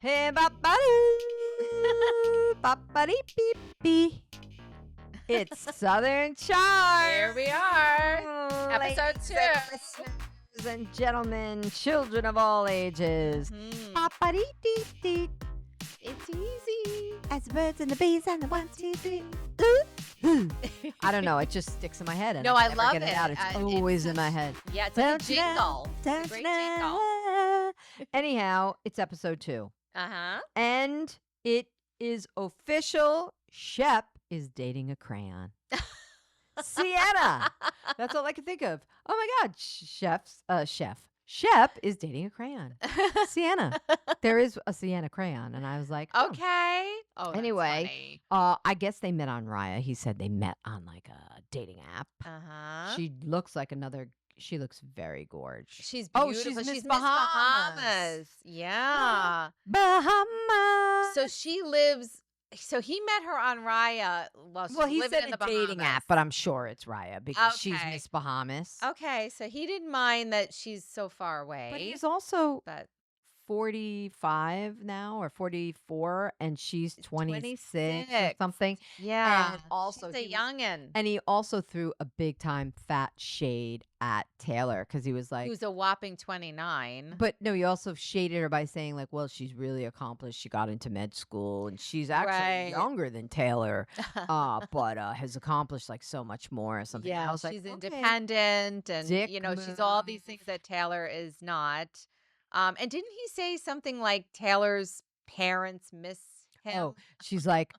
Hey, ba-ba-doo, It's Southern Charm. Here we are. Episode 2. Listeners and gentlemen, children of all ages. Ba-ba-dee-dee-dee. It's easy. As the birds and the bees and the 1, 2, 3. I don't know. It just sticks in my head. And No, I I never love get it it. out. It's always in my head. Yeah, it's like a jingle. It's a great jingle. Anyhow, it's episode 2. Uh-huh. And it is official. Shep is dating a crayon. Sienna. That's all I can think of. Oh my God. Shep is dating a crayon. Sienna. There is a Sienna crayon. And I was like, oh. Okay. Oh, Anyway, that's I guess they met on Raya. He said they met on like a dating app. funny. Uh-huh. She looks very gorgeous. She's Oh, beautiful. she's Miss Miss Bahamas. Yeah. Bahamas. So she lives. So he met her on Raya. Well, He living said in a the dating Bahamas. app, but I'm sure it's Raya because she's Okay. Miss Bahamas. Okay, so he didn't mind that she's so far away. But he's also But 45 now or 44, and she's 26 or 26. something. yeah, And also she's a youngin. And he also threw a big time fat shade at Taylor because he was like, Who's a whopping 29. but no, he also shaded her by saying like, well, she's really accomplished. She got into med school and she's actually Right. younger than Taylor, but has accomplished like so much more or something. And I Yeah, was like, she's okay. independent and, Dick she's all these things that Taylor is not. And didn't he say something like Taylor's parents miss him? Oh, she's like,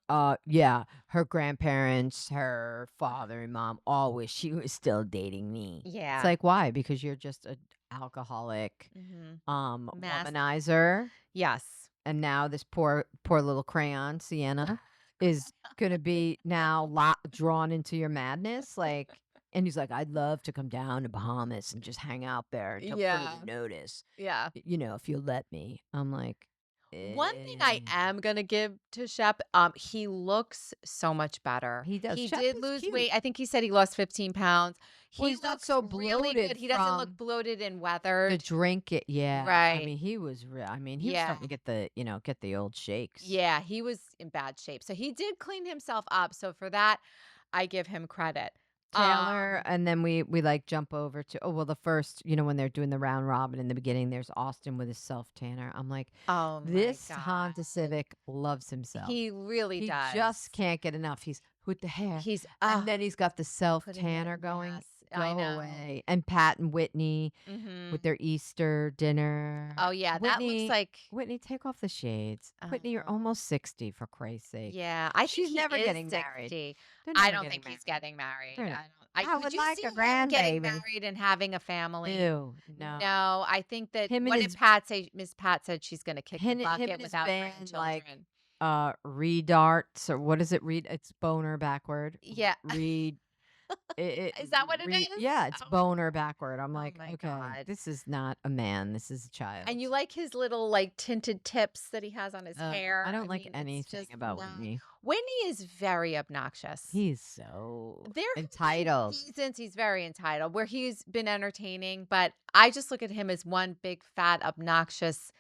yeah, her grandparents, her father and mom all wish she was still dating me. Yeah. It's like, why? Because you're just an alcoholic, Mhm. womanizer. Yes. And now this poor little crayon, Sienna, is going to be now drawn into your madness. Like, and he's like, I'd love to come down to Bahamas and just hang out there until Yeah. further notice. Yeah. If you'll let me. I'm like, One thing I am going to give to Shep, he looks so much better. He does. He Shep did is lose cute. weight. I think he said he lost 15 pounds. Well, he's not looks so really bloated good. He doesn't from look bloated and the weathered. drink it. Yeah. I Right. mean, he was, he was Yeah. starting to get the old shakes. Yeah, he was in bad shape. So he did clean himself up. So for that, I give him credit. Taylor, and then we like jump over to the first, when they're doing the round robin in the beginning, there's Austin with his self tanner. I'm like, Oh my this God. Honda Civic loves himself. He really He does. just can't get enough. He's with the hair, He's and then he's got the self putting it- tanner going. yes, Go I know. away. And Pat and Whitney Mhm. with their Easter dinner. Oh yeah, that looks like Whitney, take off the shades. Whitney, you're Oh. almost 60 for Christ's sake. yeah. I She's think he never is getting married. 60. They're I never don't getting think he's married. getting married. They're I not. don't. I I could would you like see a him getting grandbaby. married and having a family? Ew, no. No, I think that Him and what did his- Pat say? Miss Pat said she's going to kick Him the and bucket his without band, like, grandchildren. Redarts, or what is it? It's boner backward. Yeah. Read. Is that what it is? Yeah, it's Oh. boner backward. I'm like, my okay, God. this is not a man. This is a child. And you like his little like tinted tips that he has on his hair. I don't like mean, it's anything just about no. Whitney. Whitney is very obnoxious. He's so There have been entitled. seasons he's very entitled, where he's been entertaining, but I just look at him as one big fat obnoxious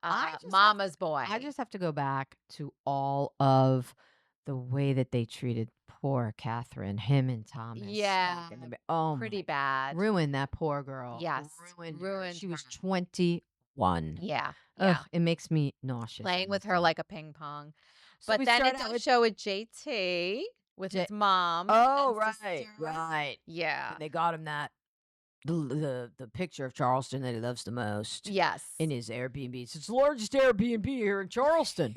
I just have- mama's boy. I just have to go back to all of the way that they treated poor Catherine, him and Thomas. Yeah, back in the oh, pretty my, bad. ruined that poor girl. Yes, ruined. Her. ruined She was her. 21. Yeah, Ugh, yeah. it makes me nauseous. Playing with her like a ping pong. So But we then start it out does with- show with JT with his mom. Oh, and right, sister. right. Yeah. And they got him that the picture of Charleston that he loves the most. Yes. In his Airbnb. It's the largest Airbnb here in Charleston.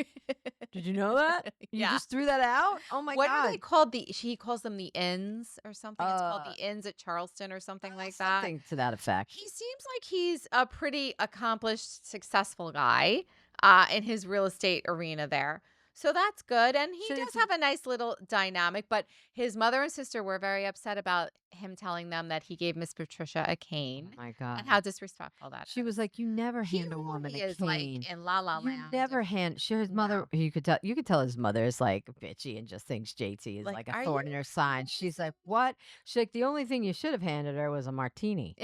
Did you know that? You Yeah. just threw that out? Oh my What God. are they called? He calls them the Inns or something. It's called the Inns at Charleston or something like that. Something to that effect. He seems like he's a pretty accomplished, successful guy in his real estate arena there. So that's good. And he So does it's- have a nice little dynamic. But his mother and sister were very upset about him telling them that he gave Miss Patricia a Oh cane my God. and how disrespectful that She is. was like, you never He hand a woman really a is cane. like in La La You Land. never hand. His mother. You could tell his mother is like bitchy and just thinks JT is Like, like are a thorn you in her side. She's like, what? She's like, the only thing you should have handed her was a martini.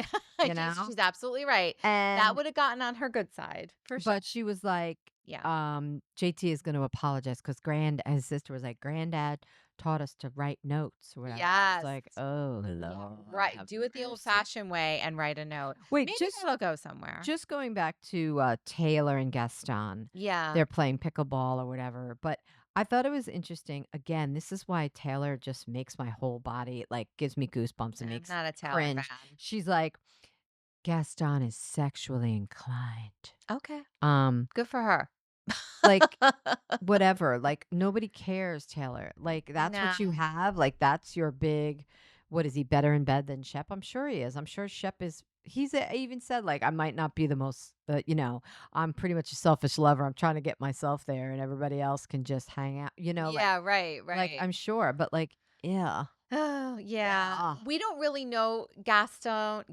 You know? She's absolutely right. And That would have gotten on her good side for sure. but she was like, Yeah. JT is going to apologize because his sister was like, Granddad taught us to write notes or whatever. I was Yes. like, oh, Yeah. Lord, Right. have Do it the mercy. old-fashioned way and write a note. Wait, Maybe that'll go somewhere. just going back to Taylor and Gaston, Yeah. they're playing pickleball or whatever. But I thought it was interesting. Again, this is why Taylor just makes my whole body like gives me goosebumps and I'm makes not a Taylor cringe. fan. She's like, Gaston is sexually inclined. Okay. Um, Good for her. like whatever, like nobody cares, Taylor. Like that's No. what you have. Like that's your big. What is he better in bed than Shep? I'm sure he is. I'm sure Shep is. I even said like I might not be the most. I'm pretty much a selfish lover. I'm trying to get myself there, and everybody else can just hang out. Yeah, right, Like right. I'm sure, but like yeah, Oh, yeah. yeah. We don't really know Gaston.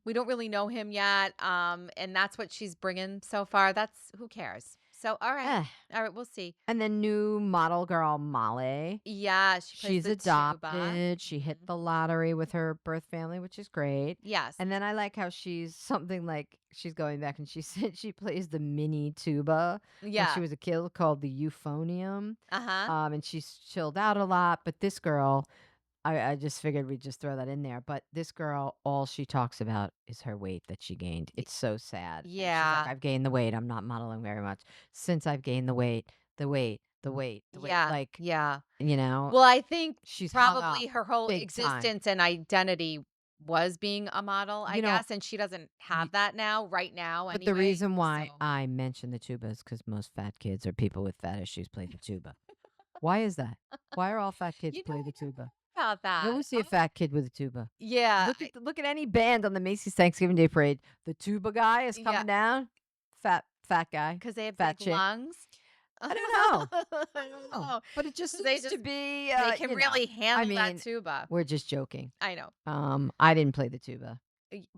We don't really know him yet. And that's what she's bringing so far. That's who cares. So, all right. Eh. All right, we'll see. And then new model girl Molly. Yeah, she plays She's the tuba. adopted. She hit Mhm. the lottery with her birth family, which is great. Yes. And then I like how she's something like she's going back and she said she plays the mini tuba when she Yeah. was a kid called the euphonium. Uh-huh. And she's chilled out a lot. But this girl, I just figured we'd just throw that in there. But this girl, all she talks about is her weight that she gained. Y- It's so sad. And she's like, Yeah. I've gained the weight. I'm not modeling very much. Since I've gained the weight, the weight, the weight, the weight. Yeah. Like, Yeah. you know, Well, I think she's hung up probably her whole big time. existence and identity was being a model, I You know, guess, and she doesn't y have that now, right now but the anyway. reason why So I mention the tuba is because most fat kids or people with fat issues play the tuba. Why is that? Why are all fat kids you know, play I the tuba? never heard about You that. always see a fat kid with a tuba. Yeah, Look at any band on the Macy's Thanksgiving Day Parade. The tuba guy is yeah, coming down. Fat guy, because they have fat big chick. lungs. I don't know. I I don't don't know. know. But it just 'Cause they seems to just be, they can really I handle that mean, tuba. we're just joking. I know. I didn't play the tuba,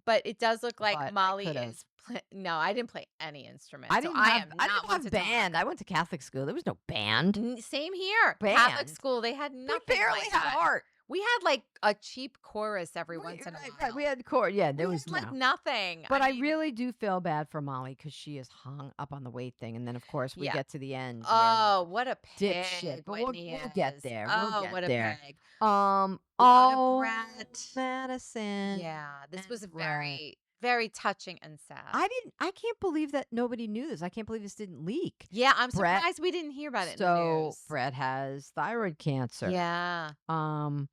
But it does look like but I Molly could have. is no, I didn't play any instrument, so I am I not didn't one have to talk. band. I went to Catholic school. There was no band. Same here. Catholic Band. school, they had We nothing barely like had that. art. We had, like, a cheap chorus every Right, once in a right, right. We while. had chord. Yeah, We there had, was like, no. nothing. But I I mean, really do feel bad for Molly because she is hung up on the weight thing, and then of course we yeah. get to the end where Oh, what a dipshit. pig But Whitney we'll get is. there. We'll Oh, get what a there. pig. We go to Oh, Brett. Madison Yeah, this and was Brett. very, very touching and sad. I can't believe that nobody knew this. I can't believe this didn't leak. Yeah, I'm Brett. surprised we didn't hear about it in the So news. Brett has thyroid cancer. Yeah. Um,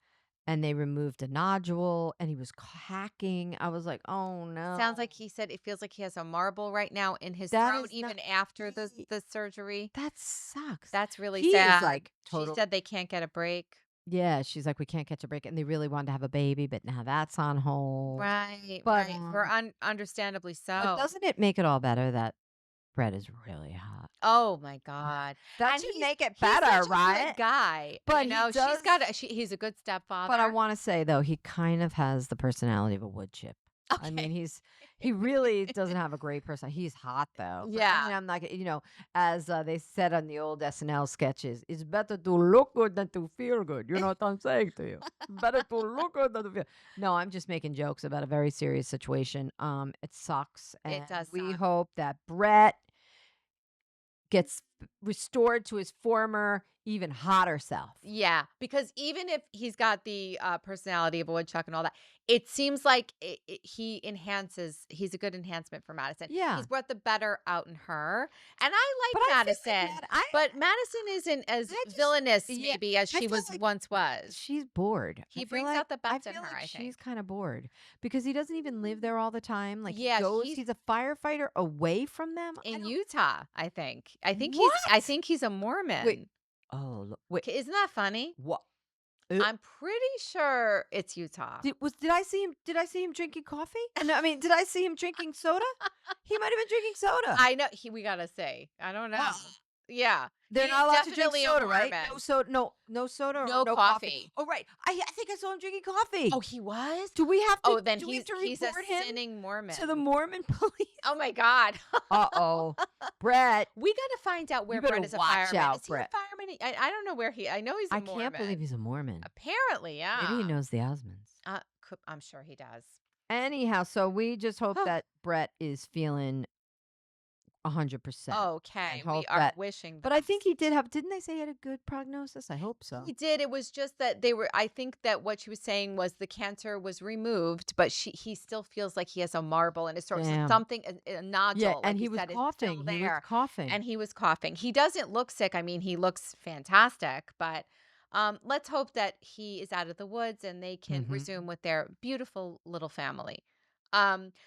and they removed a nodule, and he was hacking. I was like, oh Sounds like no, he said it feels like he has a marble right now in his that throat is not. even after the He, the surgery. that sucks. That's really He is sad. like She total. said they can't get a break. Yeah, she's like, we can't catch a break, and they really wanted to have a baby, but now that's on hold. Right, But right. For understandably but so. doesn't it make it all better that Brett is really hot? Oh my God. That And should he's make it he's better, such a right? good guy. But he She's does. got he's a good But I stepfather. want to say though, he kind of has the personality of a wood chip. I mean, Okay. he really doesn't have a great person. He's hot though. But I Yeah. mean, I'm not, as they said on the old SNL sketches, it's better to look good than to feel good. You know what I'm saying to you? Better to look good than to feel. No, I'm just making jokes about a very serious situation. It sucks, It and does we suck. hope that Brett gets restored to his former, even hotter self. Yeah, because even if he's got the personality of a woodchuck and all that, it seems like he enhances. He's a good enhancement for Madison. Yeah. He's brought the better out in her, and I But like I feel like Madison, Matt, but Madison isn't as I just villainous yeah, maybe as I she feel was like once was. she's bored. He brings out the I best in feel her, like I she's think. kind of bored because he doesn't even live there all the time. Like Yeah, he's a firefighter away from them. I in don't Utah, I think. I what? think he's a Wait. Mormon. Oh, wait. Isn't that funny? What? I'm pretty sure it's Utah. Did I see him? Did I see him drinking coffee? No, I mean, did I see him drinking soda? He might have been drinking soda. I know we gotta say. I don't know. Yeah, They're he's not allowed to drink definitely a soda, right? Mormon. No soda, no soda, or No no coffee. coffee. Oh, right. I think I saw him drinking coffee. Oh, he was? Do we have to? Oh, then Do we have to he's a report him sinning Mormon. to the Mormon police? Oh my God. Uh-oh. Brett, We gotta find out where you better Brett is a watch fireman. out, Is he Brett. a fireman? I don't know where I know he's a I Mormon. can't believe he's a Mormon. Apparently, Maybe he yeah. knows the Osmonds. I'm sure he does. Anyhow, so we just hope that Brett is feeling 100%. I Okay, we hope are that wishing the but I think best. he did have didn't they say he had a good prognosis? I hope so. He did, it was just that they were I think that what she was saying was the cancer was removed, but he still feels like he has a marble in his throat, so Damn. something a Yeah, nodule, and like you he was said, is coughing, still he was there, coughing. and he was coughing. He doesn't look sick, I mean, he looks fantastic, but, let's hope that he is out of the woods and they can Mhm. resume with their beautiful little family.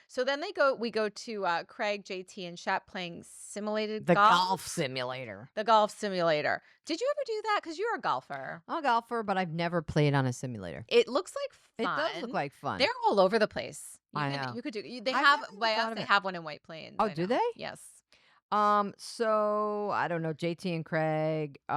So then we go to, Craig, JT, and Shep playing simulated The golf golf? simulator. The golf simulator. Did you ever do that? Because 'Cause you're a golfer. I'm a golfer, but I've never played on a simulator. It looks like It does look fun. like They're fun. all over the place. I know. You could do they I've have never even by us, thought of they it. have one in White Plains, Oh, I do know. they? Yes. So I don't know, JT and Craig, So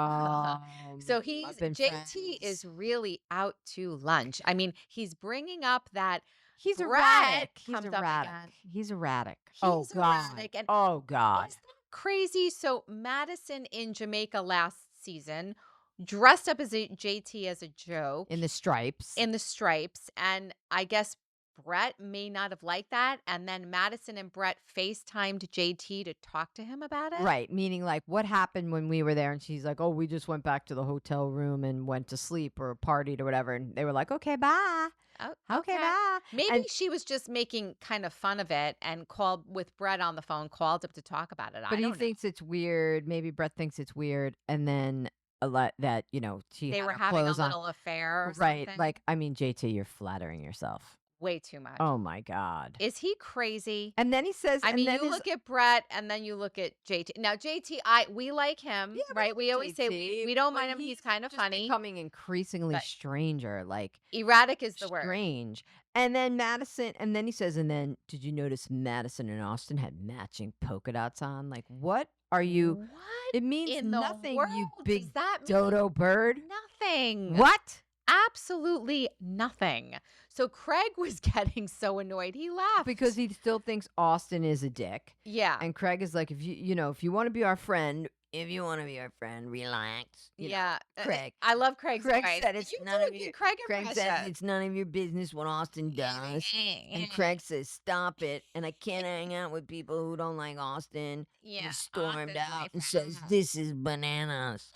I've he's been JT is friends. really out to lunch. I mean, he's bringing up that He's Brett erratic. He's comes up erratic. again. He's erratic. Oh He's god. erratic, and Oh god. is that crazy? So Madison in Jamaica last season dressed up as a JT as a joke In the stripes. in the stripes, and I guess Brett may not have liked that, and then Madison and Brett FaceTimed JT to talk to him about it? Right, meaning like what happened when we were there and she's like, "Oh, we just went back to the hotel room and went to sleep or partied or whatever." And they were like, "Okay, bye." Oh, Okay, okay. bye. Maybe And she was just making kind of fun of it and called with Brett on the phone, called up to talk about it. but I he don't know. thinks it's weird. Maybe Brett thinks it's weird and then a lot that, she They had were her having a clothes on. little affair or Right. something. Like, I mean, JT, you're flattering yourself. Way too much. Oh my god. Is he crazy? And then he says I and mean, then you his look at Brett and then you look at JT. Now JT, I we like Yeah, him, we right? We like always say JT, we don't but mind him. he's He's kind of just funny, becoming increasingly but stranger, like erratic is the word. strange. And then Madison, and then he says, and then did you notice Madison and Austin had matching polka dots on? Like, what are you? What It means in the nothing, you world big does that mean? dodo bird. Nothing. What? Absolutely nothing. So Craig was getting so annoyed. He Because left. he still thinks Austin is a dick. Yeah. And Craig is like, if you want to be our friend, if you want to be our friend, relax. Yeah. Craig. I love Craig's Craig voice. said You it's do none of a your good Craig Craig said impression. it's none of your business what Austin does. And Craig says, stop it. And I can't hang out with people who don't like Austin. And Yeah, he stormed Austin's my out and says, friend. this is bananas.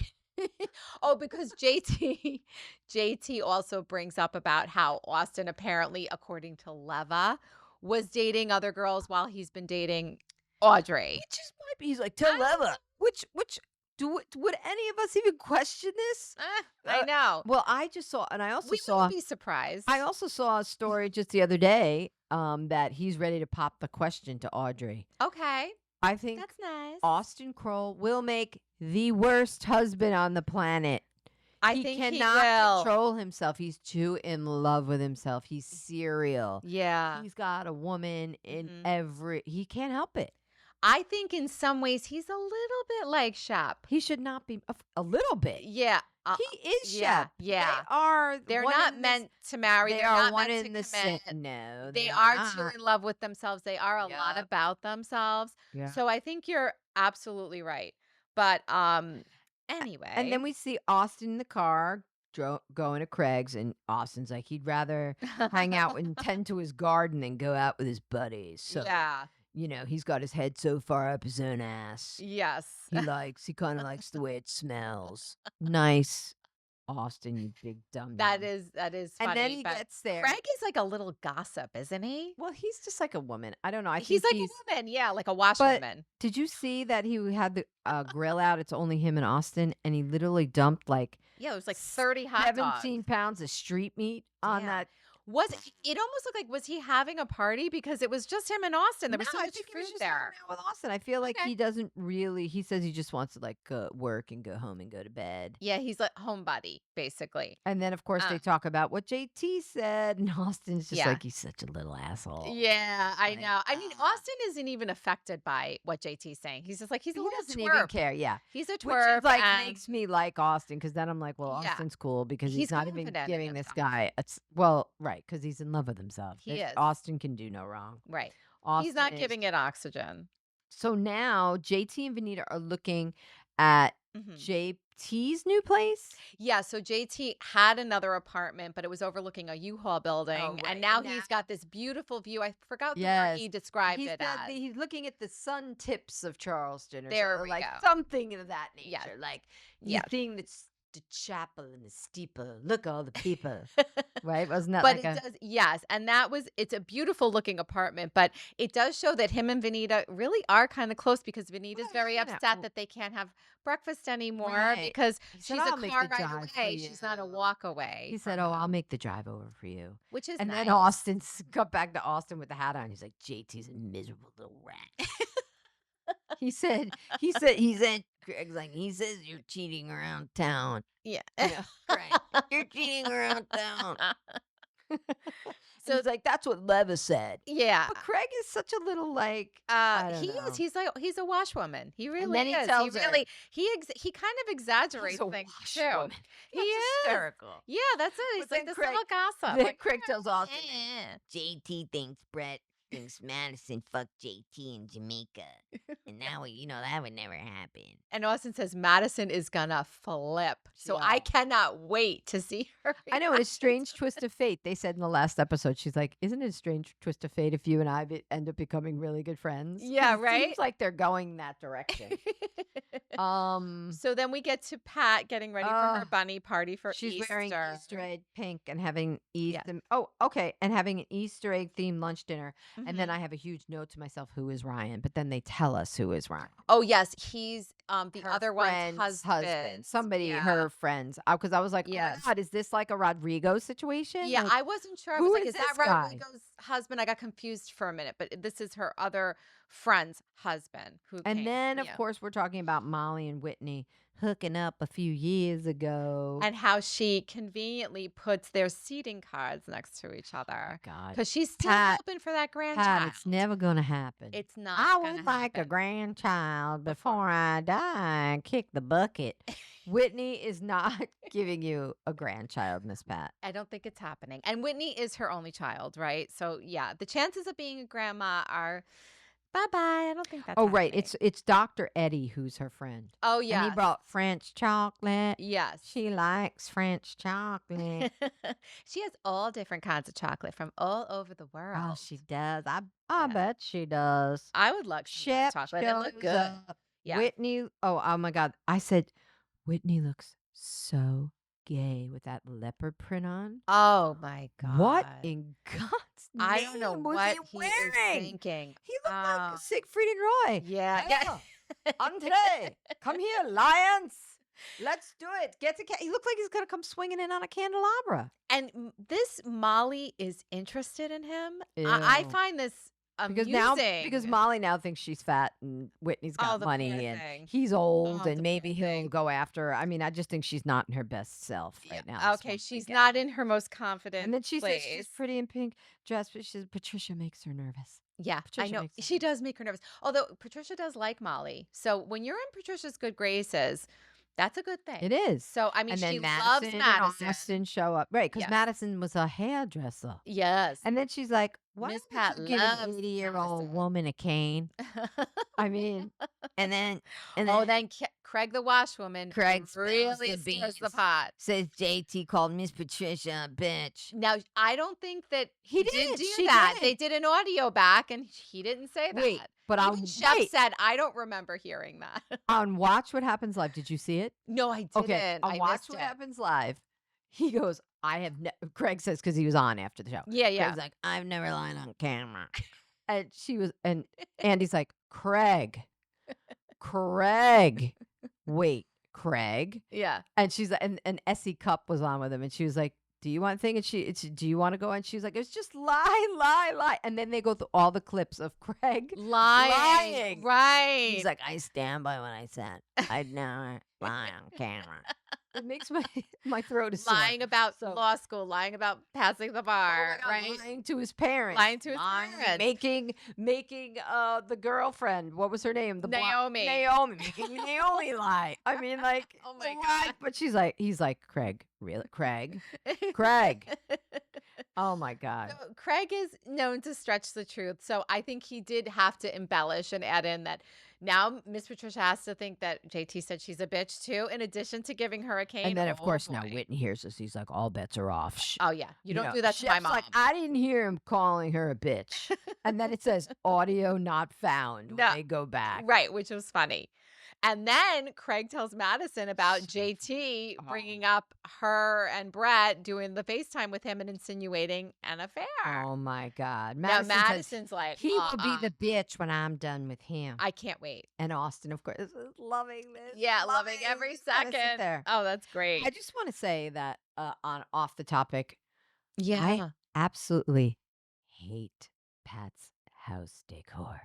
Oh, because JT also brings up about how Austin apparently, according to Leva, was dating other girls while he's been dating Audrey. Which is might be he's like, I tell don't Leva. Which would any of us even question this? I know. Well, I just saw and We wouldn't be surprised. I also saw a story just the other day that he's ready to pop the question to Audrey. Okay, I think that's nice. Austin Kroll will make the worst husband on the planet. I He think he cannot will. control himself. He's too in love with himself. He's serial. Yeah. He's got a woman in Mhm. every. He can't help it. I think in some ways he's a little bit like Shep. He should not be a little bit. Yeah. He is yeah, Shep. yeah. They are. They're one not in meant to marry. They They're are not one meant in to the same. commit. No, They they are are too not. in love with themselves. They are a lot Yep. about themselves. Yeah. So I think you're absolutely right. But And anyway. then we see Austin in the car going to Craig's, and Austin's like he'd rather hang out and tend to his garden than go out with his buddies. So, Yeah. he's got his head so far up his own ass. Yes. He kind of likes the way it smells. Nice, Austin, you big dumb. That is funny. And then he but gets there. Craig is like a little gossip, isn't he? Well, he's just like a woman. I don't know. I He's think like a woman, yeah, like a washwoman. Did you see that he had the grill out? It's only him and Austin, and he literally dumped like Yeah, it was like 30 hot dogs. 17 pounds of street meat on Damn. that. Was it almost looked like was he having a party because it was just him and Austin. There was so No, I much think he food was just there. hanging out with Austin. I feel like Okay. he doesn't really. He says he just wants to like go work and go home and go to bed. Yeah, he's a homebody, basically. And then of course they Um, talk about what JT said, and Austin's just Yeah. like he's such a little asshole. Yeah, I Like, know. I mean, Austin isn't even affected by what JT's saying. He's just like he's a He little doesn't twerp. even care. Yeah. He's a Which twerp is like and makes me like Austin because then I'm like, well, Yeah. Austin's cool because He's he's not even confident in giving this himself. guy. Well, right, because he's in love with himself. He is. Austin can do no wrong. right. Austin He's not is- giving it oxygen. So now JT and Vanita are looking at Mhm. JT's new place? Yeah, so JT had another apartment, but it was overlooking a U-Haul building, and Right. now And now, he's got this beautiful view. I forgot the word yes, he described he it said that as. he's looking at the sun tips of Charleston, or There so, we like go. something of that Yes, nature. Like you yes. think that's the chapel and the steeple. Look, all the people. Right? Wasn't that But like it a? does, yes, and it's a beautiful looking apartment, but it does show that him and Vanita really are kinda close because Vanita's Well, very yeah, upset that they can't have breakfast anymore right. because He said, she's a "I'll make the car ride drive for away, you." she's not a walk away He from said, "Oh, I'll home, make the drive over for you." which is And then nice. Austin's got back to Austin with the hat on. He's like, "JT's a miserable little rat." He said, Greg's like, he says you're cheating around town. Yeah. Greg, you're cheating around town. And So he's like, that's what Leva said. yeah. But Craig is such a little like, I He don't is. know. He's a washwoman. He And really then he is. He tells her really he kind of he's exaggerates a things too. washwoman. He That's is. hysterical. Yeah, that's it. He's But like then this Craig, little gossip. then Like, Craig tells Austin, eh. JT thinks Brett thinks Madison fucked JT in Jamaica. And now, that would never happen. And Austin says Madison is gonna flip. So I Yeah. cannot wait to see her. I know, and a reaction strange to twist of fate. They said in the last episode, she's like, "Isn't it a strange twist of fate if you and I end up becoming really good friends?" 'Cause Yeah, it right? seems like they're going that direction. Um, So then we get to Pat getting ready for her uh, bunny party for she's wearing Easter. Easter egg pink and having Yes. and having an Easter egg themed lunch dinner. And then Mhm. I have a huge note to myself, who is Ryan? But then they tell us who is Ryan. Oh yes, he's the Her other one's friend's husband. somebody, Yeah. her friends. Because I was like, oh my Yes. God, is this like a Rodrigo situation? Yeah, Like, I wasn't sure. I was who like, is is that this guy? Rodrigo's husband? I got confused for a minute, but this is her other friend's husband who And came. then, of Yeah. course, we're talking about Molly and Whitney hooking up a few years ago. And how she conveniently puts their seating cards next to each other. God, Because she's still Pat, hoping for that Pat, grandchild. it's never gonna happen. It's not I gonna would like a happen. grandchild before I die and kick the bucket. Whitney is not giving you a grandchild, Miss Pat. I don't think it's happening. And Whitney is her only child, right? So yeah, the chances of being a grandma are bye-bye. I don't think that's Oh, right. happening. It's Dr. Eddie who's her friend. Oh And he yes. brought French chocolate. Yes. She likes French chocolate. She has all different kinds of chocolate from all over the world. Oh, she does. I Yeah. bet she does. I would like some of Shep that chocolate. It looked shows good. up. Yeah. Whitney. Oh my God. I said, Whitney looks so gay with that leopard print on. Oh my God. What in God's name I don't know was what he he wearing? is thinking. He looked Oh, like Siegfried and Roy. yeah. Yeah. Andre, come here, lions. Let's do it. He looks like he's gonna come swinging in on a candelabra. And this Molly is interested in him. I Ew. find this Because amusing. Molly now thinks she's fat and Whitney's got Oh, the poor money and thing. he's old Oh, and the maybe poor he'll thing. go after her. I mean, I just think she's not in her best self Yeah. right now. this Okay, woman, she's yeah. not in her most confident And then she says she's place. pretty in pink dress, but she says Patricia makes her nervous. Yeah, I Patricia know. makes her She does make her nervous. Although Patricia does like Molly. So when you're in Patricia's good graces, that's a good thing. It is. So I mean, And she then loves Madison and Madison. Austin show up. Right, because Yes. Madison was a hairdresser. Yes. And then she's like, why Miss would Pat you give loves an 80-year-old Madison. woman a cane? I mean, and then then Craig the washwoman Craig spills really the stirs the beans. pot. Says JT called Miss Patricia a bitch. Now, I don't think that He did did. do She that. did. They did an audio back, and he didn't say Wait, that. but Even Shep wait, said, I don't remember hearing that. on Watch What Happens Live, did you see it? No, I didn't. Okay, on I Watch missed What it. Happens Live, he goes, Craig says, because he was on after the show. Yeah, yeah. Craig's like, I've never lied on camera. And Andy's like, Craig, wait, Craig. Yeah. And she's like, and Essie Cup was on with him, and she was like, do you want thing? And do you want to go? And she's like, it's just lie. And then they go through all the clips of Craig Lying. Right. He's like, I stand by what I said. I'd never lie on camera. It makes my throat is lying sore. about So- law school, lying about passing the bar, Oh my God, right? lying to his parents, Lying to his parents. making the girlfriend. What was her name? Naomi. Making Naomi lie. I mean, like, Oh my what? God. But he's like, Craig, really, Craig. Oh my God. So Craig is known to stretch the truth. So I think he did have to embellish and add in that, Now Miss Patricia has to think that JT said she's a bitch too, in addition to giving her a cane. And then, of Oh course, now boy. Whitney hears this. He's like, all bets are off. Oh yeah. You don't do that to my Shep's mom. like, I didn't hear him calling her a bitch. And then it says, audio not found when No. they go back. Right, which was funny. And then Craig tells Madison about So JT funny. bringing up her and Brett doing the FaceTime with him and insinuating an affair. Oh, my God. Now Madison says, Madison's like, he will be the bitch when I'm done with him. I can't wait. And Austin, of course, is loving this. Yeah, loving every Just kinda sit second. there. Oh, that's great. I just want to say that on off the topic, Yeah. I absolutely hate Pat's house decor.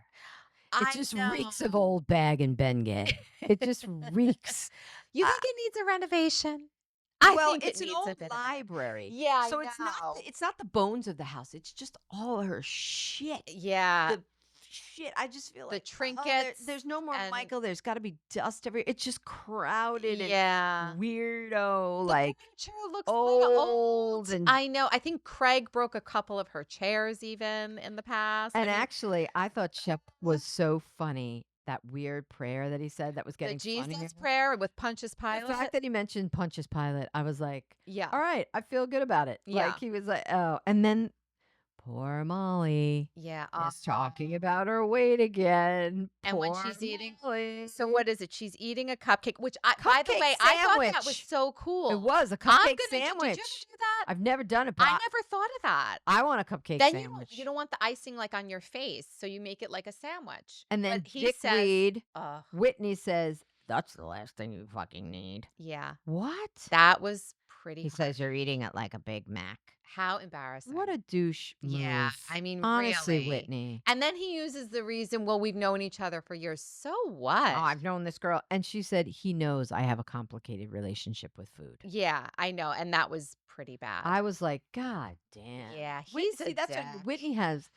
It I just know. reeks of old Bag and Bengay. It just reeks. You I- think it needs a renovation? I well, think it's it an needs a old bit of a- library. Yeah, so I know. it's not the bones of the house. It's just all her shit. Yeah. The shit. I just feel The like trinkets there's no more and- Michael. There's got to be dust everywhere. It's just crowded Yeah. and weirdo, The like furniture looks old and I know. I think Craig broke a couple of her chairs even in the past. And I mean, actually, I thought Shep was so funny. That weird prayer that he said that was the getting Jesus funnier. prayer with Pontius The Pilate. fact that he mentioned Pontius Pilate, I was like, Yeah. all right, I feel good about it. Yeah. Like he was like, oh, and then poor Molly Yeah. is talking about her weight again. And when Poor she's eating- Molly. So what is it? She's eating a cupcake, which by the Cupcake way, I thought that was sandwich. so cool. It was a I'm cupcake gonna- Did you sandwich. ever do that? I've never done it, but I never thought of that. I want a cupcake Then sandwich. you don't want the icing like on your face, so you make it like a sandwich. And then But he Dick says, Reed, "Ugh, Whitney says, that's the last thing you fucking need. yeah, What? that was pretty." He says you're eating it like a Big Mac. How embarrassing! What a douche move. Yeah, I mean, honestly, really. Whitney. And then he uses the reason, well, we've known each other for years. So what? Oh, I've known this girl, and she said he knows I have a complicated relationship with food. Yeah, I know, and that was pretty bad. I was like, God damn. Yeah, Whitney, he's a see, that's dick. what Whitney has.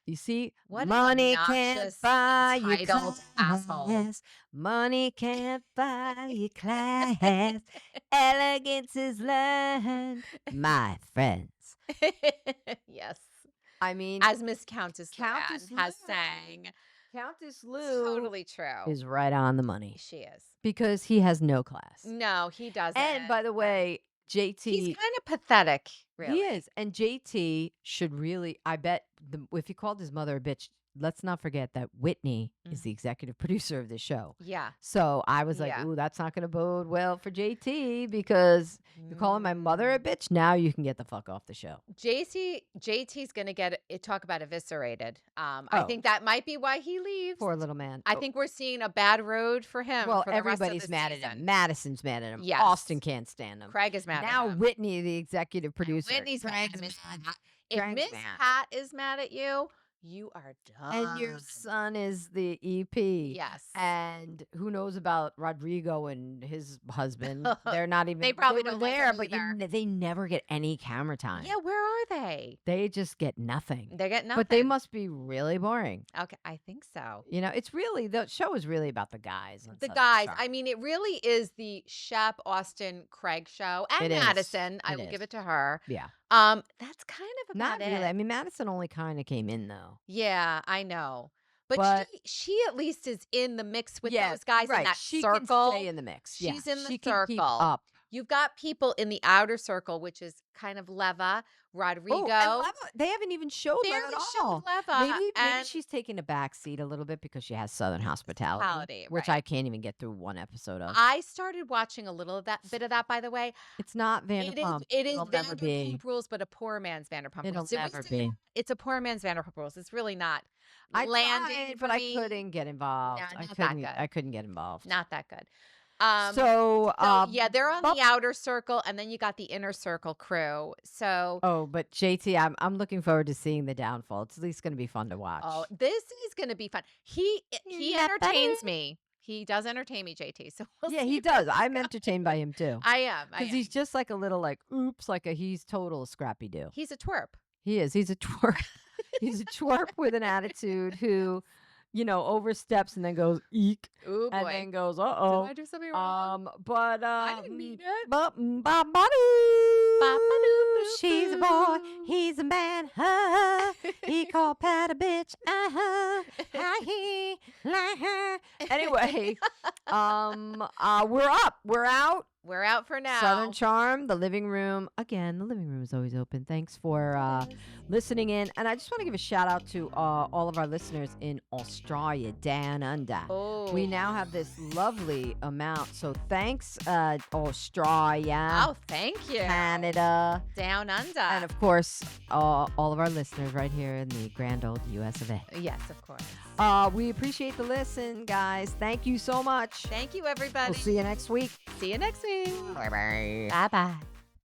You see, What an money can't obnoxious, buy you entitled asshole. class. Money can't buy you class. Elegance is learned, my friends. Yes, I mean, as Miss Countess Countess Luann has Lou. sang. Countess Lou Totally true. is right on the money She is. because he has no class. No, he doesn't. And by the way, JT, he's kind of pathetic. Really, he is, and JT should really. I bet if he called his mother a bitch, let's not forget that Whitney is the executive producer of the show. Yeah. So I was like, Yeah. ooh, that's not going to bode well for JT because you're calling my mother a bitch. Now you can get the fuck off the show. JT's gonna get it. Talk about eviscerated. I Oh. think that might be why he leaves. Poor little man. I think we're seeing a bad road for him. Well, for the rest of everybody's the mad at season. him. Madison's mad at him. Yes. Austin can't stand him. Craig is mad Now at him. Whitney, the executive producer. Whitney's mad. Craig's Miss mad. Pat. If Craig's Miss mad. Pat is mad at you, you are done. And your son is the EP. Yes. And who knows about Rodrigo and his husband? They're not even. They probably were don't like there, him but either. they never get any camera time. Yeah, where are they? They just get nothing. They get nothing. But they must be really boring. Okay, I think so. You know, it's really the show is really about the guys. on The Southern guys, Charm. I mean, it really is the Shep, Austin, Craig show, and It is. Madison. I It will is. give it to her. Yeah, That's kind of about not really. it. I mean, Madison only kind of came in though. Yeah, I know. But, But- she at least is in the mix with Yeah, those guys right. in that She circle. can stay in the mix. She's yeah. in the she can keep circle. up. You've got people in the outer circle, which is kind of Leva, Rodrigo. Oh, and Leva, they haven't even showed Leva Barely at showed all. Leva. Maybe and she's taking a back seat a little bit because she has Southern hospitality, Hospitality, which right. I can't even get through one episode of. I started watching a little of that bit of that, by the way. It's not Vanderpump. It is It'll never be. Vanderpump Rules, but a poor man's Vanderpump It'll Rules. It was never just- be. It's a poor man's Vanderpump Rules. It's really not I landing tried, for but me. I couldn't get involved. No, I not that couldn't. good. I couldn't get involved. Not that good. So, Yeah, they're on but- the outer circle, and then you got the inner circle crew. So, Oh, but JT, I'm looking forward to seeing the downfall. It's at least going to be fun to watch. this is going to be fun. He Yeah, entertains better. me. He does entertain me, JT. So we'll yeah, see he if does. this I'm goes. entertained by him too. I am. Because he's just like a little like, oops, like he's total scrappy do. He's a twerp. He is. He's a twerp. He's a twerp with an attitude who oversteps and then goes eek Ooh, and boy. then goes Did uh-oh. I do something wrong? But I didn't mean it. ba-ba-doo. She's a boy, Ba-ba-doo-boo-boo. he's a man. Huh? He called Pat a bitch. How he like her. Anyway, we're up. We're out. We're out for now. Southern Charm, the living room. Again, the living room is always open. Thanks for It is. listening in. And I just want to give a shout out to all of our listeners in Australia, down under. Oh. We now have this lovely amount. So thanks, Australia, Oh, thank you. Canada, Down under. and of course, all of our listeners right here in the grand old US of A. Yes, of course. We appreciate the listen, guys. Thank you so much. Thank you, everybody. We'll see you next week. See you next week. Bye-bye. Bye-bye.